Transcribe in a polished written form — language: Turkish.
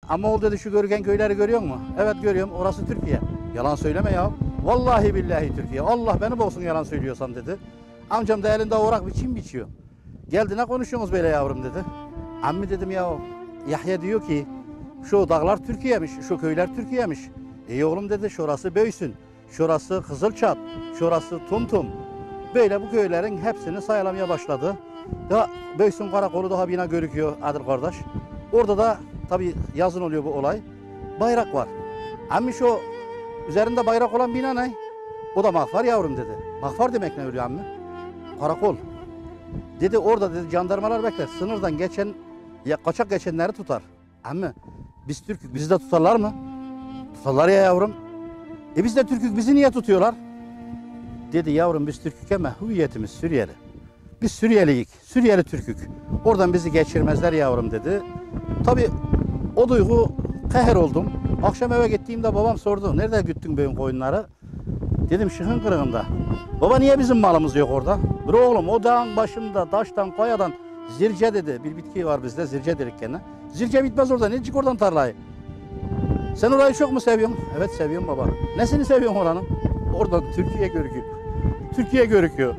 Ama oğul dedi şu görüken köyleri görüyor musun? Evet görüyorum, orası Türkiye. Yalan söyleme ya. Vallahi billahi Türkiye. Allah beni bulsun yalan söylüyorsam dedi. Amcam da elinde orak biçiyor. Geldi ne konuşuyorsunuz böyle yavrum dedi. Ammi dedim ya Yahya diyor ki şu dağlar Türkiye'miş, şu köyler Türkiye'miş. İyi oğlum dedi şurası Böysün, şurası Kızılçat, şurası Tumtum. Böyle bu köylerin hepsini sayılamaya başladı. Ya Böysün karakolu daha bina görüküyor Adil kardeş. Orada da tabii yazın oluyor bu olay. Bayrak var. Ammi şu üzerinde bayrak olan bina ne? O da mahfar yavrum dedi. Mahfar demek ne oluyor ammi? Karakol. Dedi orada dedi jandarmalar bekler. Sınırdan geçen ya kaçak geçenleri tutar. Ammi biz Türk'ük bizi de tutarlar mı? Tutarlar ya yavrum. Biz de Türk'ük bizi niye tutuyorlar? Dedi yavrum biz Türk'ük ama hüviyetimiz Suriyeli. Biz Suriyeliyik. Suriyeli Türk'ük. Oradan bizi geçirmezler yavrum dedi. Tabii o duygu kahır oldum. Akşam eve gittiğimde babam sordu. Nerede güttün bugün koyunları? Dedim şıkın kırığında. Baba niye bizim malımız yok orada? Dur oğlum o dağın başında taştan kayadan zirce dedi. Bir bitki var bizde zirce dedik gene. Zirce bitmez orada. Ne çık oradan tarlayı? Sen orayı çok mu seviyorsun? Evet seviyorum baba. Nesini seviyorsun oranın? Oradan Türkiye görüküyor. Türkiye görüküyor.